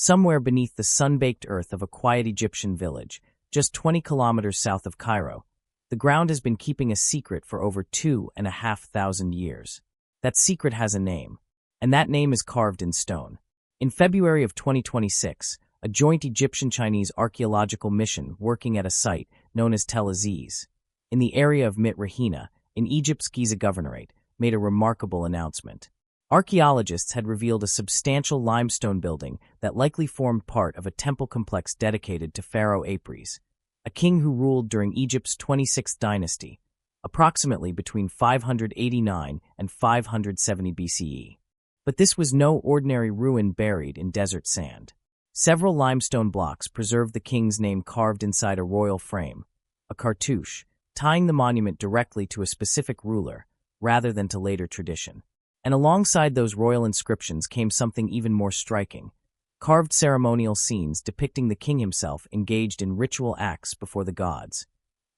somewhere beneath the sun-baked earth of a quiet Egyptian village, just 20 kilometers south of Cairo. The ground has been keeping a secret for over 2,500 years. That secret has a name, and that name is carved in stone. In February of 2026, a joint Egyptian-Chinese archaeological mission working at a site known as Tel Aziz, in the area of Mit Rahina, in Egypt's Giza Governorate, made a remarkable announcement. Archaeologists had revealed a substantial limestone building that likely formed part of a temple complex dedicated to Pharaoh Apries, a king who ruled during Egypt's 26th dynasty, approximately between 589 and 570 BCE. But this was no ordinary ruin buried in desert sand. Several limestone blocks preserved the king's name carved inside a royal frame, a cartouche, tying the monument directly to a specific ruler, rather than to later tradition. And alongside those royal inscriptions came something even more striking: carved ceremonial scenes depicting the king himself engaged in ritual acts before the gods.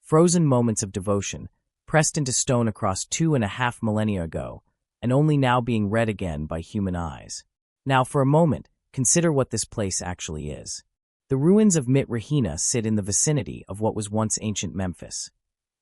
Frozen moments of devotion, pressed into stone across 2.5 millennia ago, and only now being read again by human eyes. Now, for a moment, consider what this place actually is. The ruins of Mit Rahina sit in the vicinity of what was once ancient Memphis,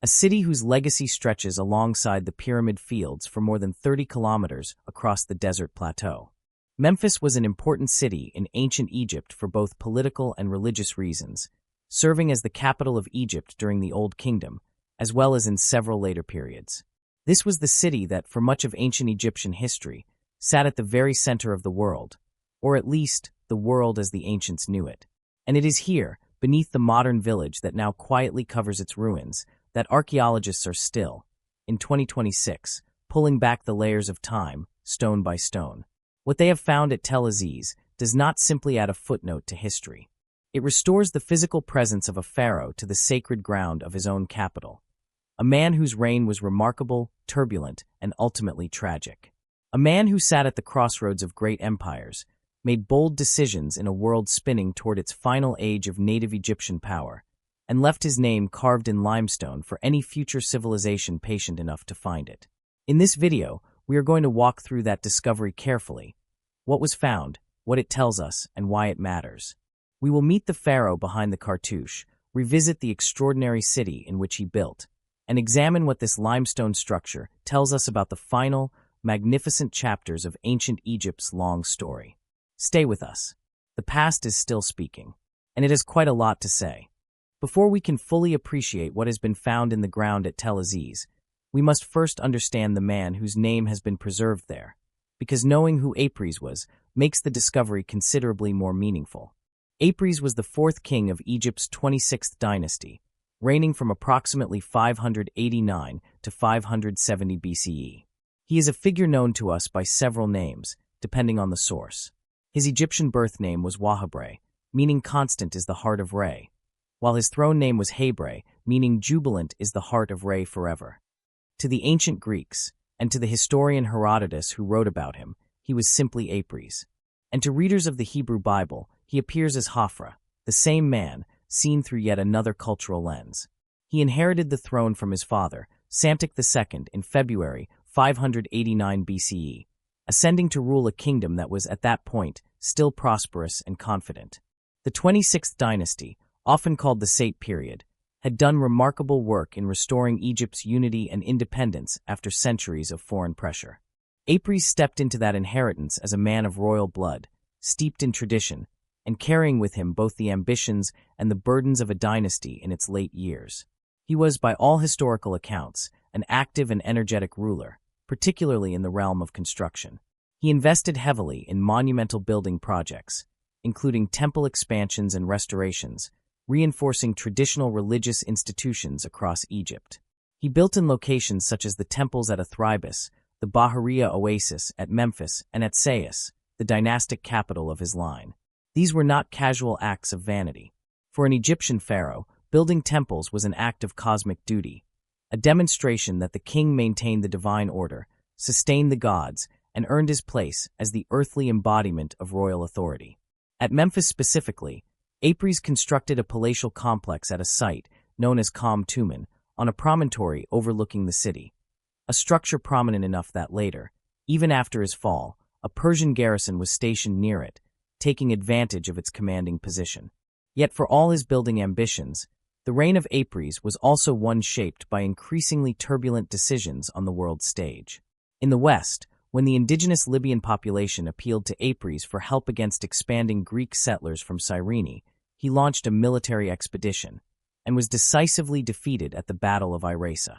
a city whose legacy stretches alongside the pyramid fields for more than 30 kilometers across the desert plateau. Memphis was an important city in ancient Egypt for both political and religious reasons, serving as the capital of Egypt during the Old Kingdom, as well as in several later periods. This was the city that, for much of ancient Egyptian history, sat at the very center of the world, or at least the world as the ancients knew it. And it is here, beneath the modern village that now quietly covers its ruins, that archaeologists are still, in 2026, pulling back the layers of time, stone by stone. What they have found at Tel Aziz does not simply add a footnote to history. It restores the physical presence of a pharaoh to the sacred ground of his own capital, a man whose reign was remarkable, turbulent, and ultimately tragic. A man who sat at the crossroads of great empires, made bold decisions in a world spinning toward its final age of native Egyptian power, and left his name carved in limestone for any future civilization patient enough to find it. In this video, we are going to walk through that discovery carefully: what was found, what it tells us, and why it matters. We will meet the pharaoh behind the cartouche, revisit the extraordinary city in which he built, and examine what this limestone structure tells us about the final, magnificent chapters of ancient Egypt's long story. Stay with us. The past is still speaking, and it has quite a lot to say. Before we can fully appreciate what has been found in the ground at Tel Aziz, we must first understand the man whose name has been preserved there, because knowing who Apries was makes the discovery considerably more meaningful. Apries was the fourth king of Egypt's 26th dynasty, reigning from approximately 589 to 570 BCE. He is a figure known to us by several names, depending on the source. His Egyptian birth name was Wahabre, meaning constant is the heart of Re, while his throne name was Hebre, meaning jubilant is the heart of Re forever. To the ancient Greeks, and to the historian Herodotus who wrote about him, he was simply Apries. And to readers of the Hebrew Bible, he appears as Hophra, the same man, seen through yet another cultural lens. He inherited the throne from his father, Psamtik II, in February 589 BCE, ascending to rule a kingdom that was at that point still prosperous and confident. The 26th dynasty, often called the Sate period, had done remarkable work in restoring Egypt's unity and independence after centuries of foreign pressure. Apries stepped into that inheritance as a man of royal blood, steeped in tradition, and carrying with him both the ambitions and the burdens of a dynasty in its late years. He was, by all historical accounts, an active and energetic ruler, particularly in the realm of construction. He invested heavily in monumental building projects, including temple expansions and restorations, reinforcing traditional religious institutions across Egypt. He built in locations such as the temples at Athribis, the Bahariya oasis at Memphis, and at Sais, the dynastic capital of his line. These were not casual acts of vanity. For an Egyptian pharaoh, building temples was an act of cosmic duty, a demonstration that the king maintained the divine order, sustained the gods, and earned his place as the earthly embodiment of royal authority. At Memphis specifically, Apries constructed a palatial complex at a site known as Kham Tumen on a promontory overlooking the city, a structure prominent enough that later, even after his fall, a Persian garrison was stationed near it, taking advantage of its commanding position. Yet for all his building ambitions, the reign of Apries was also one shaped by increasingly turbulent decisions on the world stage. In the West, when the indigenous Libyan population appealed to Apries for help against expanding Greek settlers from Cyrene, he launched a military expedition and was decisively defeated at the Battle of Irasa.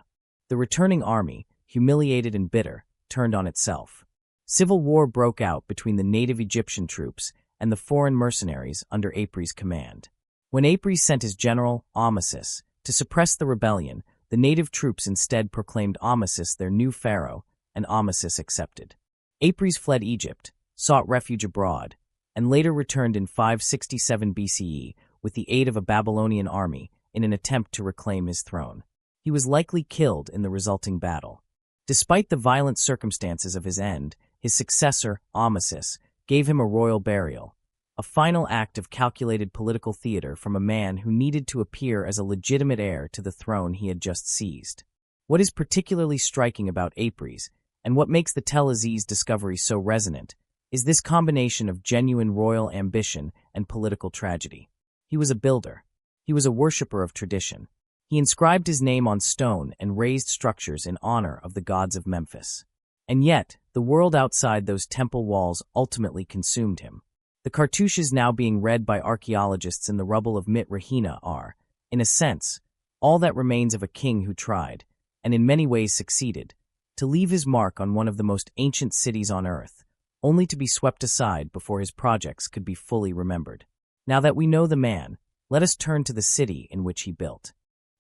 The returning army, humiliated and bitter, turned on itself. Civil war broke out between the native Egyptian troops and the foreign mercenaries under Apries' command. When Apries sent his general, Amasis, to suppress the rebellion, the native troops instead proclaimed Amasis their new pharaoh, and Amasis accepted. Apries fled Egypt, sought refuge abroad, and later returned in 567 BCE with the aid of a Babylonian army in an attempt to reclaim his throne. He was likely killed in the resulting battle. Despite the violent circumstances of his end, his successor, Amasis, gave him a royal burial, a final act of calculated political theater from a man who needed to appear as a legitimate heir to the throne he had just seized. What is particularly striking about Apries, and what makes the Tel Aziz discovery so resonant, is this combination of genuine royal ambition and political tragedy. He was a builder. He was a worshipper of tradition. He inscribed his name on stone and raised structures in honor of the gods of Memphis. And yet, the world outside those temple walls ultimately consumed him. The cartouches now being read by archaeologists in the rubble of Mit Rahina are, in a sense, all that remains of a king who tried, and in many ways succeeded, to leave his mark on one of the most ancient cities on earth, only to be swept aside before his projects could be fully remembered. Now that we know the man, let us turn to the city in which he built.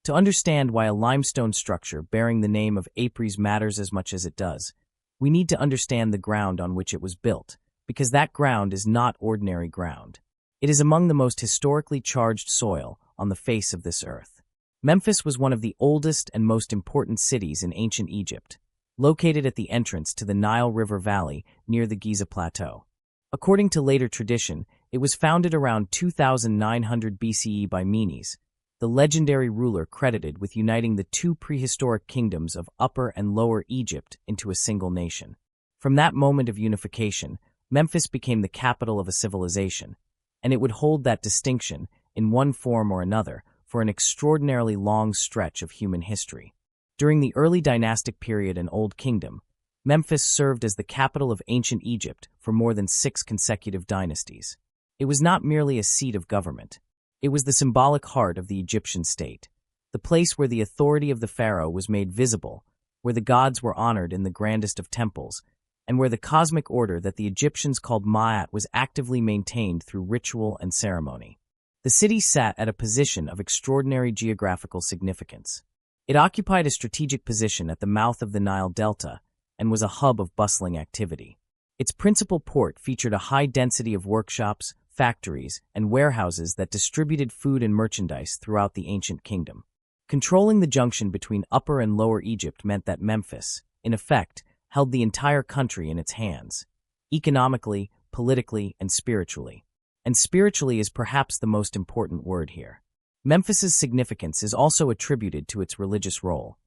To understand why a limestone structure bearing the name of Apries matters as much as it does, we need to understand the ground on which it was built, because that ground is not ordinary ground. It is among the most historically charged soil on the face of this earth. Memphis was one of the oldest and most important cities in ancient Egypt, located at the entrance to the Nile River Valley near the Giza Plateau. According to later tradition, it was founded around 2900 BCE by Menes, the legendary ruler credited with uniting the two prehistoric kingdoms of Upper and Lower Egypt into a single nation. From that moment of unification, Memphis became the capital of a civilization, and it would hold that distinction, in one form or another, for an extraordinarily long stretch of human history. During the early dynastic period and Old Kingdom, Memphis served as the capital of ancient Egypt for more than 6 consecutive dynasties. It was not merely a seat of government. It was the symbolic heart of the Egyptian state, the place where the authority of the pharaoh was made visible, where the gods were honored in the grandest of temples, and where the cosmic order that the Egyptians called Ma'at was actively maintained through ritual and ceremony. The city sat at a position of extraordinary geographical significance. It occupied a strategic position at the mouth of the Nile Delta and was a hub of bustling activity. Its principal port featured a high density of workshops, factories, and warehouses that distributed food and merchandise throughout the ancient kingdom. Controlling the junction between Upper and Lower Egypt meant that Memphis, in effect, held the entire country in its hands, economically, politically, and spiritually. And spiritually is perhaps the most important word here. Memphis's significance is also attributed to its religious role.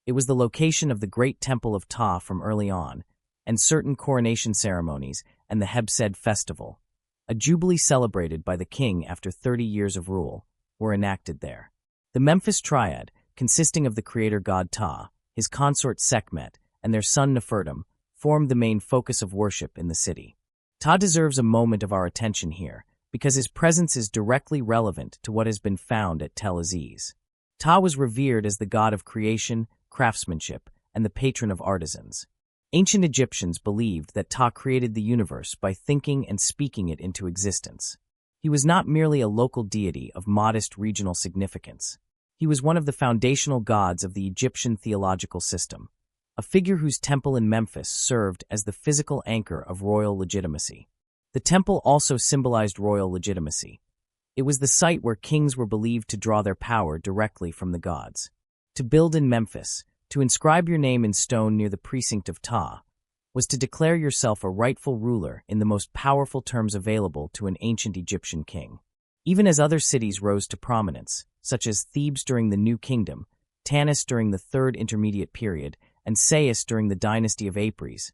It was the location of the great temple of Ptah from early on, and certain coronation ceremonies and the Hebsed festival, a jubilee celebrated by the king after 30 years of rule, were enacted there. The Memphis triad, consisting of the creator god Ptah, his consort Sekhmet, and their son Nefertum, formed the main focus of worship in the city. Ptah deserves a moment of our attention here, because his presence is directly relevant to what has been found at Tel Aziz. Ptah was revered as the god of creation, craftsmanship, and the patron of artisans. Ancient Egyptians believed that Ptah created the universe by thinking and speaking it into existence. He was not merely a local deity of modest regional significance. He was one of the foundational gods of the Egyptian theological system, a figure whose temple in Memphis served as the physical anchor of royal legitimacy. The temple also symbolized royal legitimacy. It was the site where kings were believed to draw their power directly from the gods. To build in Memphis, to inscribe your name in stone near the precinct of Ptah, was to declare yourself a rightful ruler in the most powerful terms available to an ancient Egyptian king. Even as other cities rose to prominence, such as Thebes during the New Kingdom, Tanis during the Third Intermediate Period, and Sais during the Dynasty of Apries,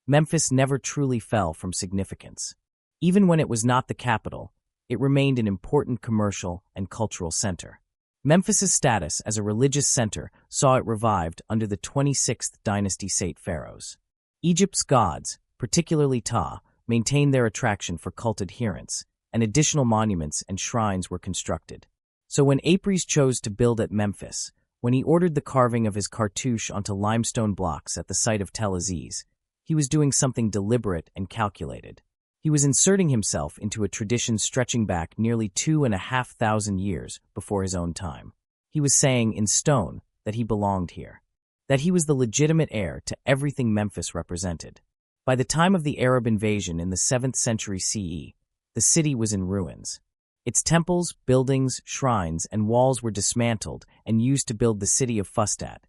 Memphis never truly fell from significance. Even when it was not the capital, it remained an important commercial and cultural center. Memphis's status as a religious center saw it revived under the 26th dynasty pharaohs. Egypt's gods, particularly Ptah, maintained their attraction for cult adherents, and additional monuments and shrines were constructed. So when Apries chose to build at Memphis, when he ordered the carving of his cartouche onto limestone blocks at the site of Tel Aziz, he was doing something deliberate and calculated. He was inserting himself into a tradition stretching back nearly 2,500 years before his own time. He was saying in stone that he belonged here, that he was the legitimate heir to everything Memphis represented. By the time of the Arab invasion in the 7th century CE, the city was in ruins. Its temples, buildings, shrines, and walls were dismantled and used to build the city of Fustat,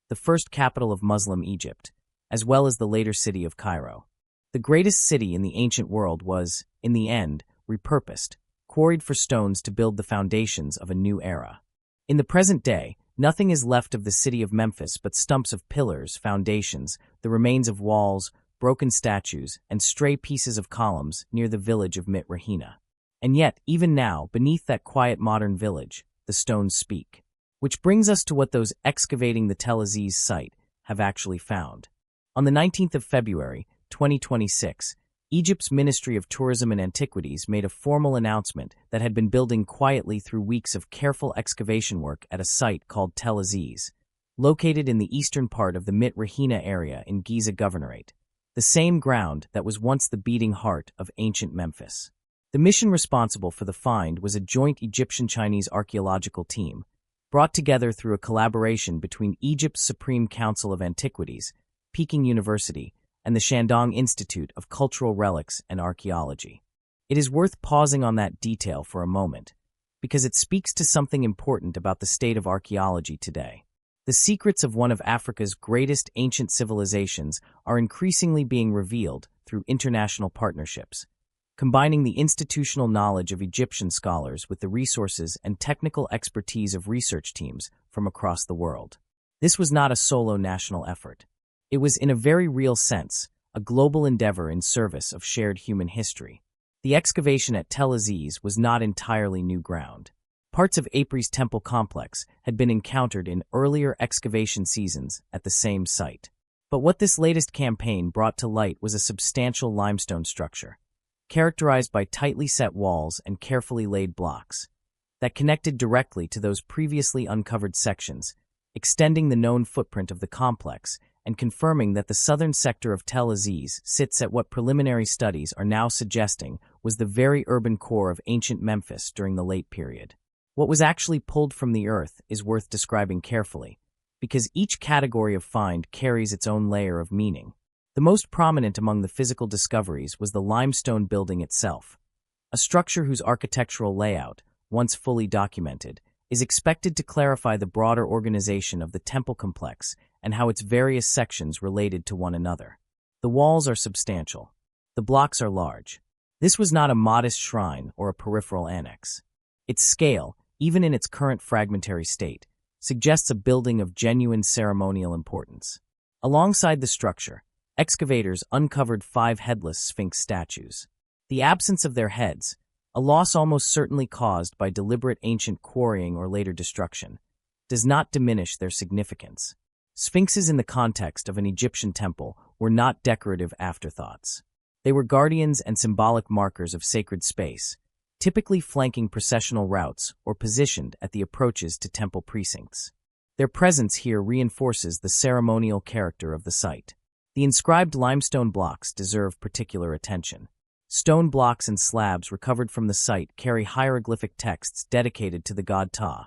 the first capital of Muslim Egypt, as well as the later city of Cairo. The greatest city in the ancient world was, in the end, repurposed, quarried for stones to build the foundations of a new era. In the present day, nothing is left of the city of Memphis but stumps of pillars, foundations, the remains of walls, broken statues, and stray pieces of columns near the village of Mit Rahina. And yet, even now, beneath that quiet modern village, the stones speak. Which brings us to what those excavating the Tel Aziz site have actually found. On the 19th of February, 2026, Egypt's Ministry of Tourism and Antiquities made a formal announcement that had been building quietly through weeks of careful excavation work at a site called Tel Aziz, located in the eastern part of the Mit Rahina area in Giza Governorate, the same ground that was once the beating heart of ancient Memphis. The mission responsible for the find was a joint Egyptian-Chinese archaeological team, brought together through a collaboration between Egypt's Supreme Council of Antiquities, Peking University, and the Shandong Institute of Cultural Relics and Archaeology. It is worth pausing on that detail for a moment, because it speaks to something important about the state of archaeology today. The secrets of one of Africa's greatest ancient civilizations are increasingly being revealed through international partnerships, combining the institutional knowledge of Egyptian scholars with the resources and technical expertise of research teams from across the world. This was not a solo national effort. It was, in a very real sense, a global endeavor in service of shared human history. The excavation at Tel Aziz was not entirely new ground. Parts of Apries temple complex had been encountered in earlier excavation seasons at the same site. But what this latest campaign brought to light was a substantial limestone structure, characterized by tightly set walls and carefully laid blocks, that connected directly to those previously uncovered sections, extending the known footprint of the complex and confirming that the southern sector of Tel Aziz sits at what preliminary studies are now suggesting was the very urban core of ancient Memphis during the late period. What was actually pulled from the earth is worth describing carefully, because each category of find carries its own layer of meaning. The most prominent among the physical discoveries was the limestone building itself, a structure whose architectural layout, once fully documented, is expected to clarify the broader organization of the temple complex and how its various sections related to one another. The walls are substantial. The blocks are large. This was not a modest shrine or a peripheral annex. Its scale, even in its current fragmentary state, suggests a building of genuine ceremonial importance. Alongside the structure, excavators uncovered 5 headless sphinx statues. The absence of their heads, a loss almost certainly caused by deliberate ancient quarrying or later destruction, does not diminish their significance. Sphinxes in the context of an Egyptian temple were not decorative afterthoughts. They were guardians and symbolic markers of sacred space, typically flanking processional routes or positioned at the approaches to temple precincts. Their presence here reinforces the ceremonial character of the site. The inscribed limestone blocks deserve particular attention. Stone blocks and slabs recovered from the site carry hieroglyphic texts dedicated to the god Ptah,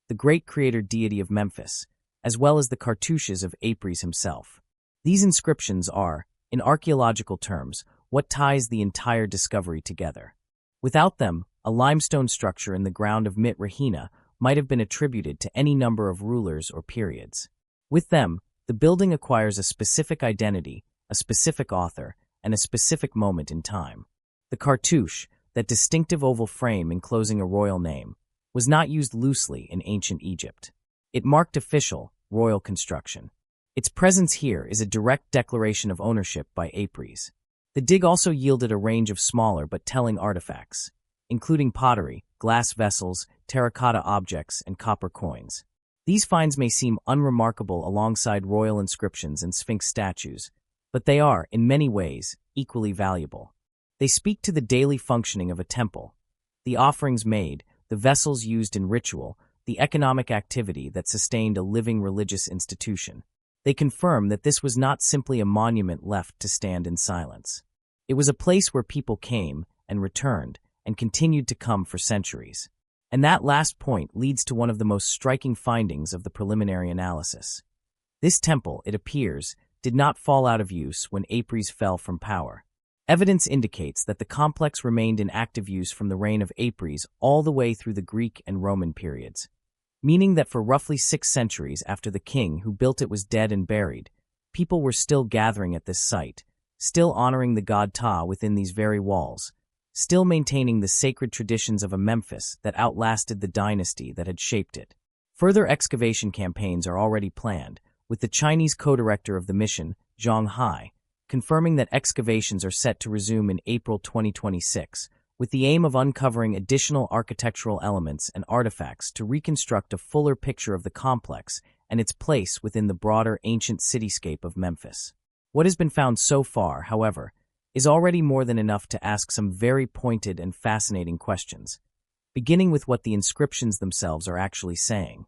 the great creator deity of Memphis, as well as the cartouches of Apries himself. These inscriptions are, in archaeological terms, what ties the entire discovery together. Without them, a limestone structure in the ground of Mit Rahina might have been attributed to any number of rulers or periods. With them, the building acquires a specific identity, a specific author, and a specific moment in time. The cartouche, that distinctive oval frame enclosing a royal name, was not used loosely in ancient Egypt. It marked official, royal construction. Its presence here is a direct declaration of ownership by Apries. The dig also yielded a range of smaller but telling artifacts, including pottery, glass vessels, terracotta objects, and copper coins. These finds may seem unremarkable alongside royal inscriptions and sphinx statues, but they are, in many ways, equally valuable. They speak to the daily functioning of a temple, the offerings made, the vessels used in ritual, the economic activity that sustained a living religious institution. They confirm that this was not simply a monument left to stand in silence. It was a place where people came and returned and continued to come for centuries. And that last point leads to one of the most striking findings of the preliminary analysis. This temple, it appears, did not fall out of use when Apries fell from power. Evidence indicates that the complex remained in active use from the reign of Apries all the way through the Greek and Roman periods, meaning that for roughly 6 centuries after the king who built it was dead and buried, people were still gathering at this site, still honoring the god Ptah within these very walls, still maintaining the sacred traditions of a Memphis that outlasted the dynasty that had shaped it. Further excavation campaigns are already planned, with the Chinese co-director of the mission, Zhang Hai, confirming that excavations are set to resume in April 2026, with the aim of uncovering additional architectural elements and artifacts to reconstruct a fuller picture of the complex and its place within the broader ancient cityscape of Memphis. What has been found so far, however, is already more than enough to ask some very pointed and fascinating questions, beginning with what the inscriptions themselves are actually saying.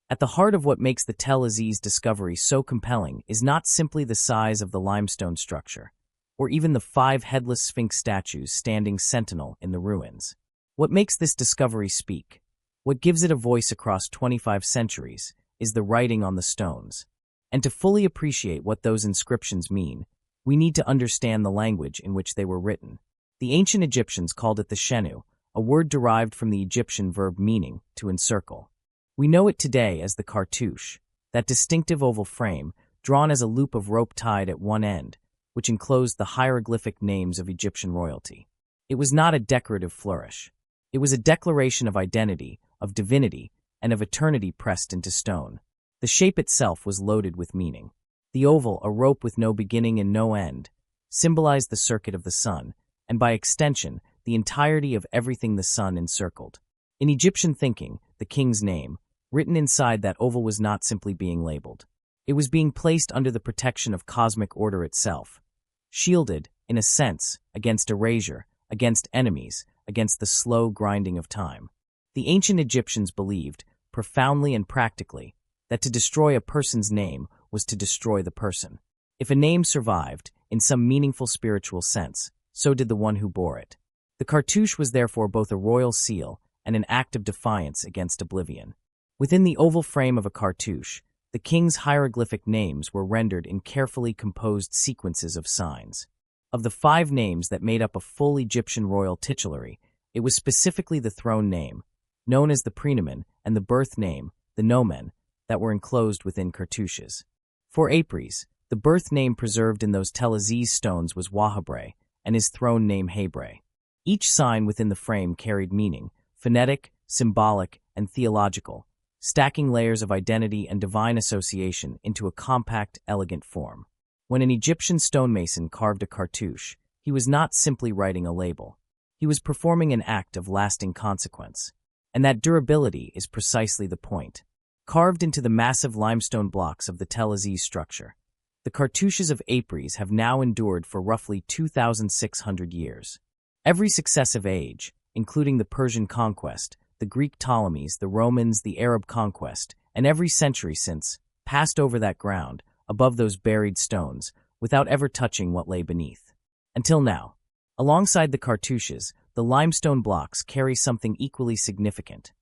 At the heart of what makes the Tel Aziz discovery so compelling is not simply the size of the limestone structure, or even the 5 headless sphinx statues standing sentinel in the ruins. What makes this discovery speak, what gives it a voice across 25 centuries, is the writing on the stones. And to fully appreciate what those inscriptions mean, we need to understand the language in which they were written. The ancient Egyptians called it the shenu, a word derived from the Egyptian verb meaning to encircle. We know it today as the cartouche, that distinctive oval frame drawn as a loop of rope tied at one end, which enclosed the hieroglyphic names of Egyptian royalty. It was not a decorative flourish. It was a declaration of identity, of divinity, and of eternity pressed into stone. The shape itself was loaded with meaning. The oval, a rope with no beginning and no end, symbolized the circuit of the sun, and by extension, the entirety of everything the sun encircled. In Egyptian thinking, the king's name, written inside that oval, was not simply being labeled. It was being placed under the protection of cosmic order itself, shielded, in a sense, against erasure, against enemies, against the slow grinding of time. The ancient Egyptians believed, profoundly and practically, that to destroy a person's name was to destroy the person. If a name survived, in some meaningful spiritual sense, so did the one who bore it. The cartouche was therefore both a royal seal and an act of defiance against oblivion. Within the oval frame of a cartouche, the king's hieroglyphic names were rendered in carefully composed sequences of signs. Of the 5 names that made up a full Egyptian royal titulary, it was specifically the throne name, known as the praenomen, and the birth name, the nomen, that were enclosed within cartouches. For Apries, the birth name preserved in those Tel Aziz stones was Wahabre, and his throne name Habre. Each sign within the frame carried meaning, phonetic, symbolic, and theological, stacking layers of identity and divine association into a compact, elegant form. When an Egyptian stonemason carved a cartouche, he was not simply writing a label. He was performing an act of lasting consequence. And that durability is precisely the point. Carved into the massive limestone blocks of the Tel Aziz structure, the cartouches of Apries have now endured for roughly 2,600 years. Every successive age, including the Persian conquest, the Greek Ptolemies, the Romans, the Arab conquest, and every century since, passed over that ground, above those buried stones, without ever touching what lay beneath. Until now. Alongside the cartouches, the limestone blocks carry something equally significant: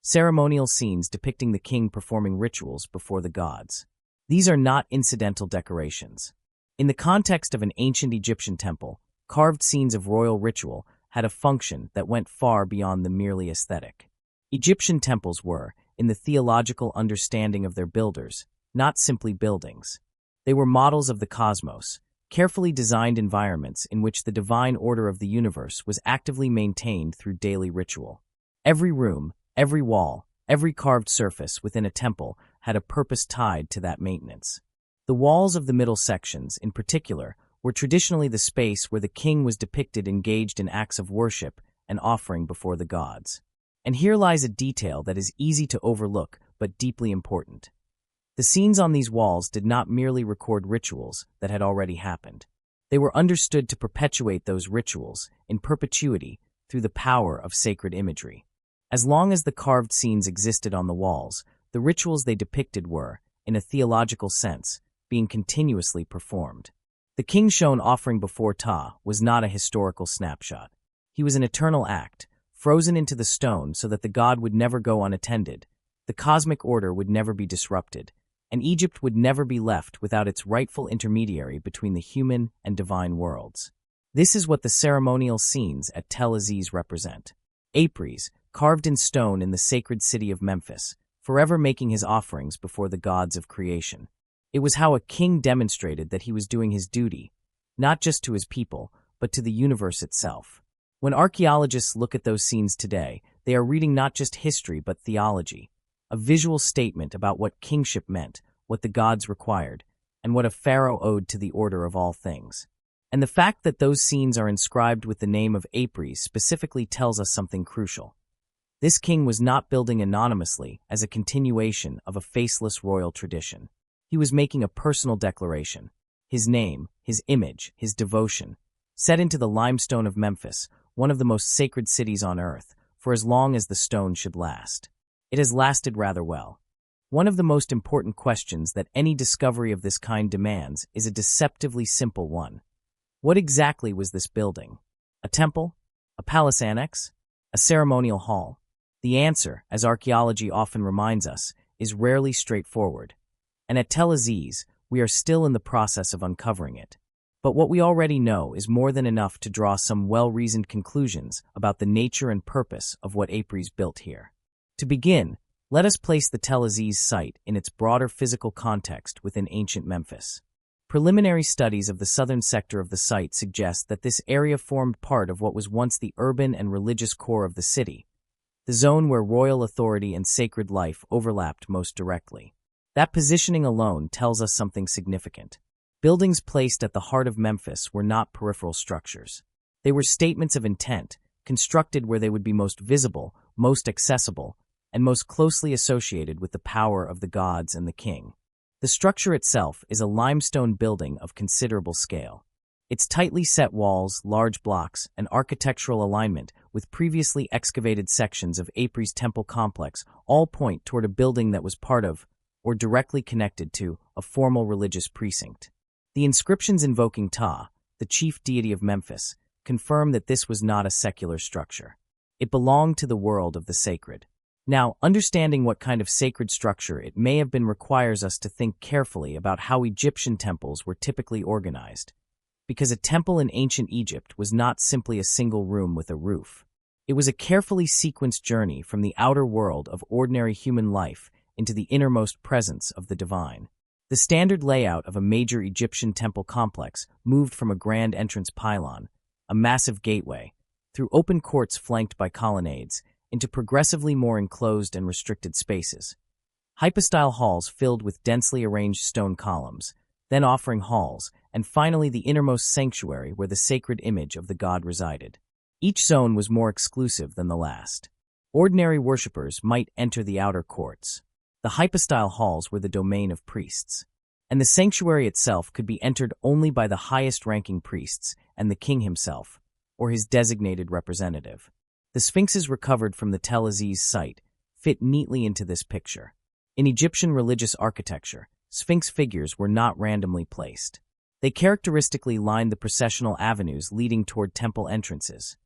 ceremonial scenes depicting the king performing rituals before the gods. These are not incidental decorations. In the context of an ancient Egyptian temple, carved scenes of royal ritual had a function that went far beyond the merely aesthetic. Egyptian temples were, in the theological understanding of their builders, not simply buildings. They were models of the cosmos, carefully designed environments in which the divine order of the universe was actively maintained through daily ritual. Every room, every wall, every carved surface within a temple had a purpose tied to that maintenance. The walls of the middle sections, in particular, were traditionally the space where the king was depicted engaged in acts of worship and offering before the gods. And here lies a detail that is easy to overlook but deeply important. The scenes on these walls did not merely record rituals that had already happened. They were understood to perpetuate those rituals in perpetuity through the power of sacred imagery. As long as the carved scenes existed on the walls, the rituals they depicted were, in a theological sense, being continuously performed. The king shown offering before Ptah was not a historical snapshot. He was an eternal act, frozen into the stone so that the god would never go unattended, the cosmic order would never be disrupted, and Egypt would never be left without its rightful intermediary between the human and divine worlds. This is what the ceremonial scenes at Tel Aziz represent. Apries, carved in stone in the sacred city of Memphis, forever making his offerings before the gods of creation. It was how a king demonstrated that he was doing his duty, not just to his people, but to the universe itself. When archaeologists look at those scenes today, they are reading not just history but theology, a visual statement about what kingship meant, what the gods required, and what a pharaoh owed to the order of all things. And the fact that those scenes are inscribed with the name of Apries specifically tells us something crucial. This king was not building anonymously as a continuation of a faceless royal tradition. He was making a personal declaration. His name, his image, his devotion, set into the limestone of Memphis, one of the most sacred cities on earth, for as long as the stone should last. It has lasted rather well. One of the most important questions that any discovery of this kind demands is a deceptively simple one. What exactly was this building? A temple? A palace annex? A ceremonial hall? The answer, as archaeology often reminds us, is rarely straightforward. And at Tel Aziz, we are still in the process of uncovering it. But what we already know is more than enough to draw some well-reasoned conclusions about the nature and purpose of what Apries built here. To begin, let us place the Tel Aziz site in its broader physical context within ancient Memphis. Preliminary studies of the southern sector of the site suggest that this area formed part of what was once the urban and religious core of the city, the zone where royal authority and sacred life overlapped most directly. That positioning alone tells us something significant. Buildings placed at the heart of Memphis were not peripheral structures. They were statements of intent, constructed where they would be most visible, most accessible, and most closely associated with the power of the gods and the king. The structure itself is a limestone building of considerable scale. Its tightly set walls, large blocks, and architectural alignment with previously excavated sections of Apries temple complex all point toward a building that was part of, or directly connected to, a formal religious precinct. The inscriptions invoking Ptah, the chief deity of Memphis, confirm that this was not a secular structure. It belonged to the world of the sacred. Now, understanding what kind of sacred structure it may have been requires us to think carefully about how Egyptian temples were typically organized. Because a temple in ancient Egypt was not simply a single room with a roof. It was a carefully sequenced journey from the outer world of ordinary human life into the innermost presence of the divine. The standard layout of a major Egyptian temple complex moved from a grand entrance pylon, a massive gateway, through open courts flanked by colonnades, into progressively more enclosed and restricted spaces. Hypostyle halls filled with densely arranged stone columns, then offering halls, and finally the innermost sanctuary where the sacred image of the god resided. Each zone was more exclusive than the last. Ordinary worshippers might enter the outer courts. The hypostyle halls were the domain of priests, and the sanctuary itself could be entered only by the highest-ranking priests and the king himself, or his designated representative. The sphinxes recovered from the Tel Aziz site fit neatly into this picture. In Egyptian religious architecture, sphinx figures were not randomly placed. They characteristically lined the processional avenues leading toward temple entrances,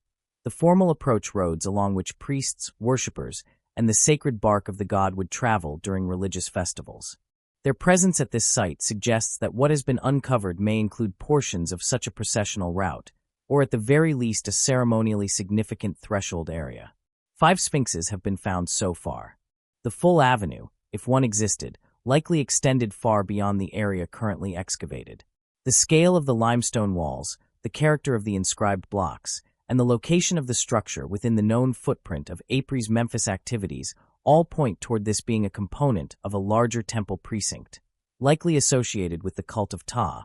the formal approach roads along which priests, worshippers, and the sacred bark of the god would travel during religious festivals. Their presence at this site suggests that what has been uncovered may include portions of such a processional route, or at the very least a ceremonially significant threshold area. 5 sphinxes have been found so far. The full avenue, if one existed, likely extended far beyond the area currently excavated. The scale of the limestone walls, the character of the inscribed blocks, and the location of the structure within the known footprint of Apries' Memphis activities all point toward this being a component of a larger temple precinct, likely associated with the cult of Ptah,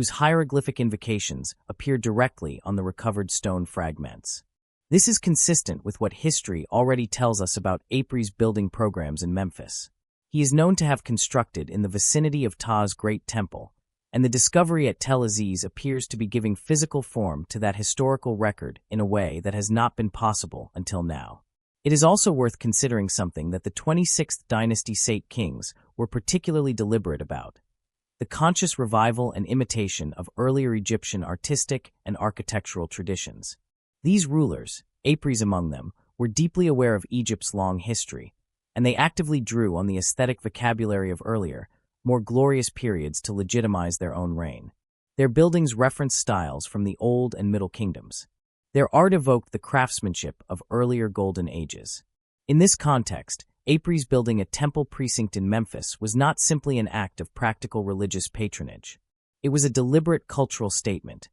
whose hieroglyphic invocations appear directly on the recovered stone fragments. This is consistent with what history already tells us about Apries' building programs in Memphis. He is known to have constructed in the vicinity of Ptah's Great Temple, and the discovery at Tel Aziz appears to be giving physical form to that historical record in a way that has not been possible until now. It is also worth considering something that the 26th Dynasty Sate kings were particularly deliberate about: the conscious revival and imitation of earlier Egyptian artistic and architectural traditions. These rulers, Apries among them, were deeply aware of Egypt's long history, and they actively drew on the aesthetic vocabulary of earlier, more glorious periods to legitimize their own reign. Their buildings reference styles from the Old and Middle Kingdoms. Their art evoked the craftsmanship of earlier golden ages. In this context, Apries building a temple precinct in Memphis was not simply an act of practical religious patronage. It was a deliberate cultural statement,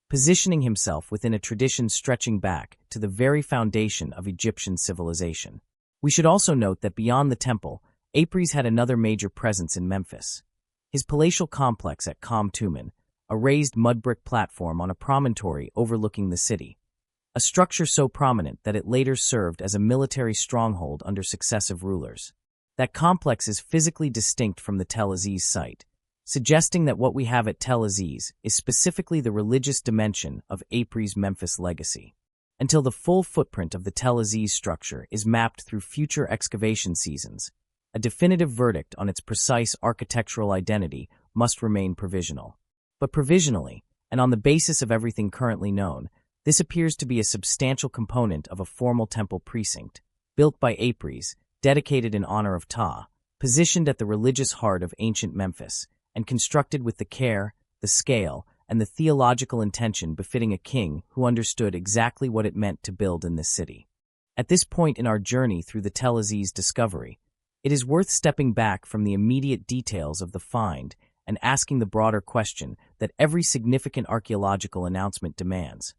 positioning himself within a tradition stretching back to the very foundation of Egyptian civilization. We should also note that beyond the temple, Apries had another major presence in Memphis. His palatial complex at Kham Tumen, a raised mud brick platform on a promontory overlooking the city, a structure so prominent that it later served as a military stronghold under successive rulers. That complex is physically distinct from the Tel Aziz site, suggesting that what we have at Tel Aziz is specifically the religious dimension of Apries' Memphis legacy. Until the full footprint of the Tel Aziz structure is mapped through future excavation seasons, a definitive verdict on its precise architectural identity must remain provisional. But provisionally, and on the basis of everything currently known, this appears to be a substantial component of a formal temple precinct, built by Apries, dedicated in honor of Ptah, positioned at the religious heart of ancient Memphis, and constructed with the care, the scale, and the theological intention befitting a king who understood exactly what it meant to build in this city. At this point in our journey through the Tel Aziz discovery, it is worth stepping back from the immediate details of the find and asking the broader question that every significant archaeological announcement demands.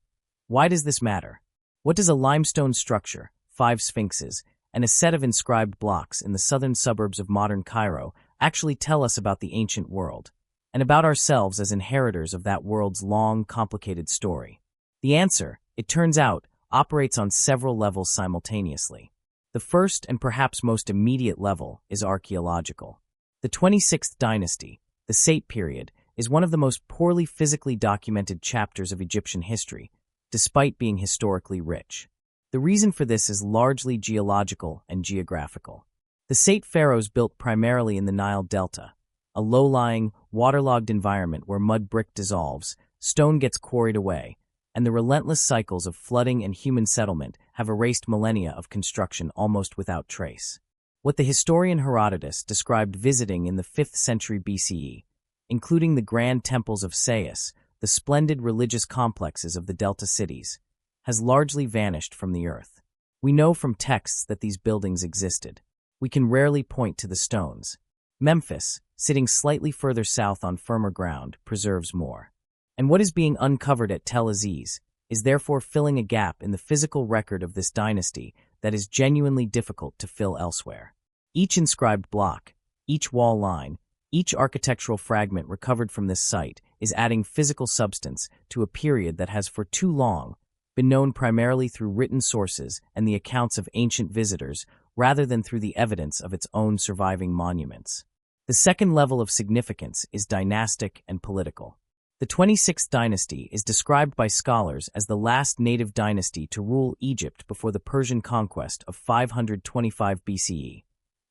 Why does this matter? What does a limestone structure, 5 sphinxes, and a set of inscribed blocks in the southern suburbs of modern Cairo actually tell us about the ancient world, and about ourselves as inheritors of that world's long, complicated story? The answer, it turns out, operates on several levels simultaneously. The first and perhaps most immediate level is archaeological. The 26th dynasty, the Sate period, is one of the most poorly physically documented chapters of Egyptian history, despite being historically rich. The reason for this is largely geological and geographical. The Sate pharaohs built primarily in the Nile Delta, a low-lying, waterlogged environment where mud brick dissolves, stone gets quarried away, and the relentless cycles of flooding and human settlement have erased millennia of construction almost without trace. What the historian Herodotus described visiting in the 5th century BCE, including the grand temples of Sais, the splendid religious complexes of the Delta cities, has largely vanished from the earth. We know from texts that these buildings existed. We can rarely point to the stones. Memphis, sitting slightly further south on firmer ground, preserves more. And what is being uncovered at Tel Aziz is therefore filling a gap in the physical record of this dynasty that is genuinely difficult to fill elsewhere. Each inscribed block, each wall line, each architectural fragment recovered from this site is adding physical substance to a period that has for too long been known primarily through written sources and the accounts of ancient visitors rather than through the evidence of its own surviving monuments. The second level of significance is dynastic and political. The 26th dynasty is described by scholars as the last native dynasty to rule Egypt before the Persian conquest of 525 BCE,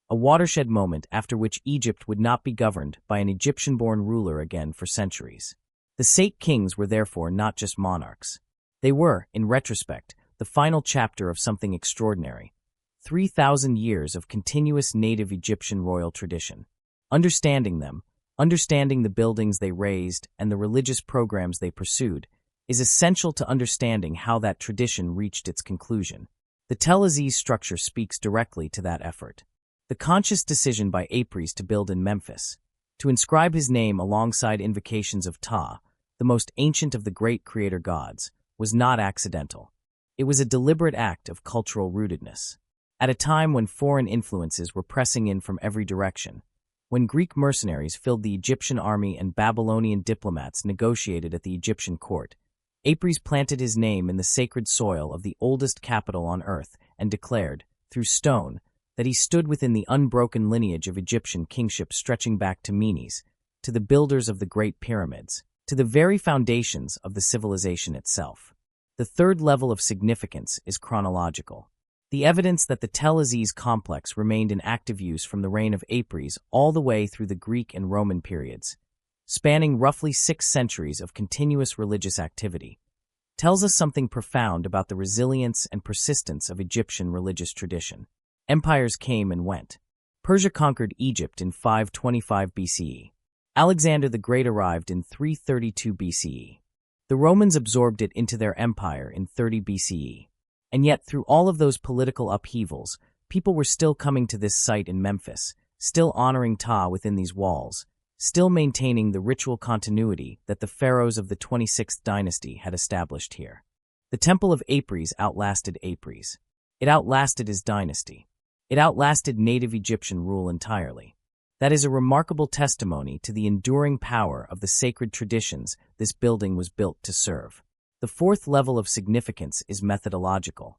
a watershed moment after which Egypt would not be governed by an Egyptian-born ruler again for centuries. The Sate kings were therefore not just monarchs. They were, in retrospect, the final chapter of something extraordinary: 3,000 years of continuous native Egyptian royal tradition. Understanding them, understanding the buildings they raised and the religious programs they pursued, is essential to understanding how that tradition reached its conclusion. The Tel Aziz structure speaks directly to that effort. The conscious decision by Apries to build in Memphis, to inscribe his name alongside invocations of Ptah, the most ancient of the great creator gods, was not accidental. It was a deliberate act of cultural rootedness. At a time when foreign influences were pressing in from every direction, when Greek mercenaries filled the Egyptian army and Babylonian diplomats negotiated at the Egyptian court, Apries planted his name in the sacred soil of the oldest capital on earth and declared, through stone, that he stood within the unbroken lineage of Egyptian kingship stretching back to Menes, to the builders of the Great Pyramids, to the very foundations of the civilization itself. The third level of significance is chronological. The evidence that the Tel Aziz complex remained in active use from the reign of Apries all the way through the Greek and Roman periods, spanning roughly 6 centuries of continuous religious activity, tells us something profound about the resilience and persistence of Egyptian religious tradition. Empires came and went. Persia conquered Egypt in 525 BCE. Alexander the Great arrived in 332 BCE. The Romans absorbed it into their empire in 30 BCE. And yet, through all of those political upheavals, people were still coming to this site in Memphis, still honoring Ptah within these walls, still maintaining the ritual continuity that the pharaohs of the 26th dynasty had established here. The Temple of Apries outlasted Apries. It outlasted his dynasty. It outlasted native Egyptian rule entirely. That is a remarkable testimony to the enduring power of the sacred traditions this building was built to serve. The fourth level of significance is methodological,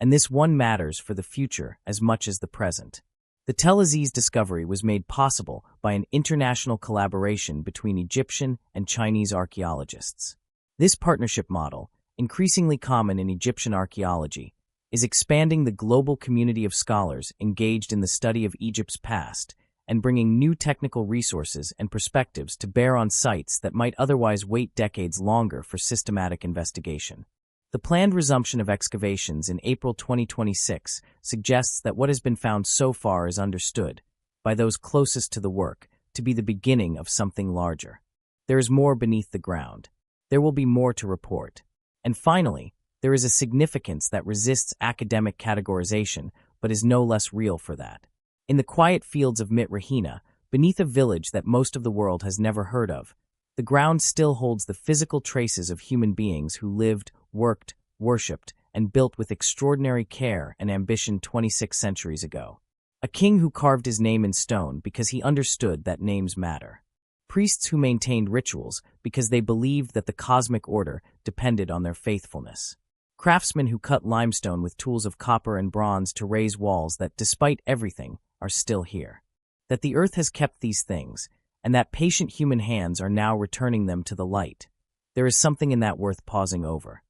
and this one matters for the future as much as the present. The Tel Aziz discovery was made possible by an international collaboration between Egyptian and Chinese archaeologists. This partnership model, increasingly common in Egyptian archaeology, is expanding the global community of scholars engaged in the study of Egypt's past and bringing new technical resources and perspectives to bear on sites that might otherwise wait decades longer for systematic investigation. The planned resumption of excavations in April 2026 suggests that what has been found so far is understood, by those closest to the work, to be the beginning of something larger. There is more beneath the ground. There will be more to report. And finally, there is a significance that resists academic categorization but is no less real for that. In the quiet fields of Mit Rahina, beneath a village that most of the world has never heard of, the ground still holds the physical traces of human beings who lived, worked, worshipped, and built with extraordinary care and ambition 26 centuries ago. A king who carved his name in stone because he understood that names matter. Priests who maintained rituals because they believed that the cosmic order depended on their faithfulness. Craftsmen who cut limestone with tools of copper and bronze to raise walls that, despite everything, are still here. That the earth has kept these things, and that patient human hands are now returning them to the light. There is something in that worth pausing over.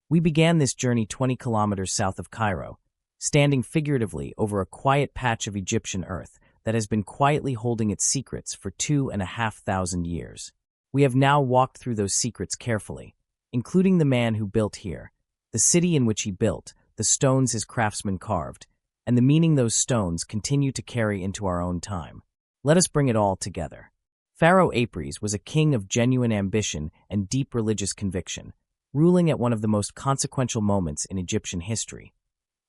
We began this journey 20 kilometers south of Cairo, standing figuratively over a quiet patch of Egyptian earth that has been quietly holding its secrets for 2,500 years. We have now walked through those secrets carefully, including the man who built here, the city in which he built, the stones his craftsmen carved, and the meaning those stones continue to carry into our own time. Let us bring it all together. Pharaoh Apries was a king of genuine ambition and deep religious conviction, ruling at one of the most consequential moments in Egyptian history.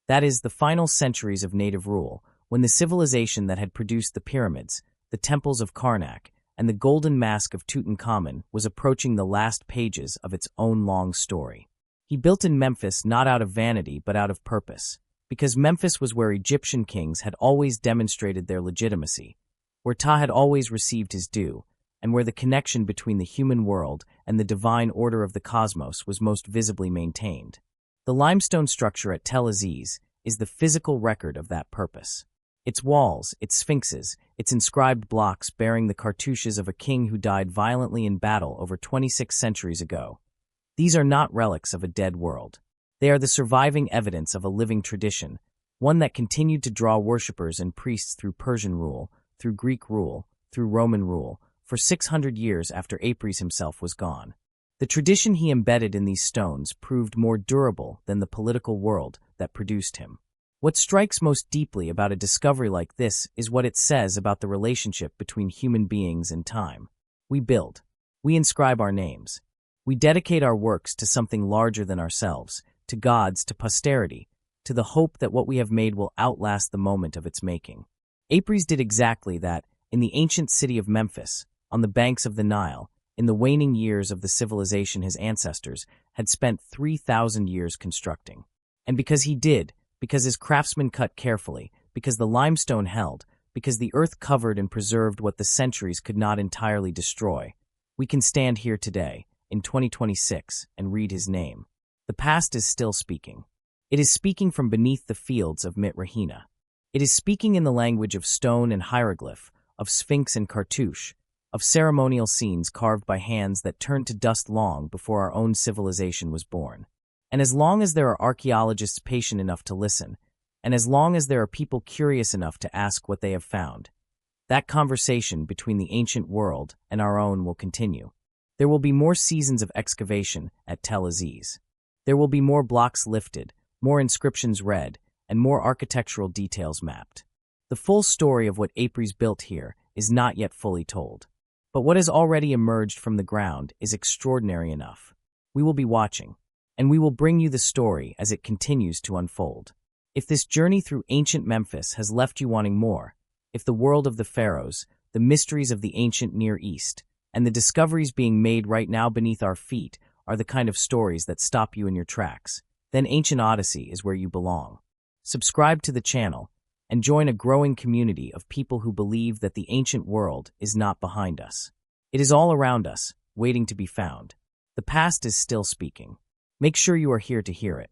That is, the final centuries of native rule, when the civilization that had produced the pyramids, the temples of Karnak, and the golden mask of Tutankhamun was approaching the last pages of its own long story. He built in Memphis not out of vanity but out of purpose, because Memphis was where Egyptian kings had always demonstrated their legitimacy, where Ptah had always received his due, and where the connection between the human world and the divine order of the cosmos was most visibly maintained. The limestone structure at Tel Aziz is the physical record of that purpose. Its walls, its sphinxes, its inscribed blocks bearing the cartouches of a king who died violently in battle over 26 centuries ago. These are not relics of a dead world. They are the surviving evidence of a living tradition, one that continued to draw worshippers and priests through Persian rule, through Greek rule, through Roman rule, for 600 years after Apries himself was gone. The tradition he embedded in these stones proved more durable than the political world that produced him. What strikes most deeply about a discovery like this is what it says about the relationship between human beings and time. We build. We inscribe our names. We dedicate our works to something larger than ourselves, to gods, to posterity, to the hope that what we have made will outlast the moment of its making. Apries did exactly that in the ancient city of Memphis, on the banks of the Nile, in the waning years of the civilization his ancestors had spent 3,000 years constructing. And because he did, because his craftsmen cut carefully, because the limestone held, because the earth covered and preserved what the centuries could not entirely destroy. We can stand here today, in 2026, and read his name. The past is still speaking. It is speaking from beneath the fields of Mit Rahina. It is speaking in the language of stone and hieroglyph, of sphinx and cartouche, of ceremonial scenes carved by hands that turned to dust long before our own civilization was born. And as long as there are archaeologists patient enough to listen, and as long as there are people curious enough to ask what they have found, that conversation between the ancient world and our own will continue. There will be more seasons of excavation at Tel Aziz. There will be more blocks lifted, more inscriptions read, and more architectural details mapped. The full story of what Apries built here is not yet fully told. But what has already emerged from the ground is extraordinary enough. We will be watching, and we will bring you the story as it continues to unfold. If this journey through ancient Memphis has left you wanting more, if the world of the pharaohs, the mysteries of the ancient Near East, and the discoveries being made right now beneath our feet are the kind of stories that stop you in your tracks, then Ancient Odyssey is where you belong. Subscribe to the channel and join a growing community of people who believe that the ancient world is not behind us. It is all around us, waiting to be found. The past is still speaking. Make sure you are here to hear it.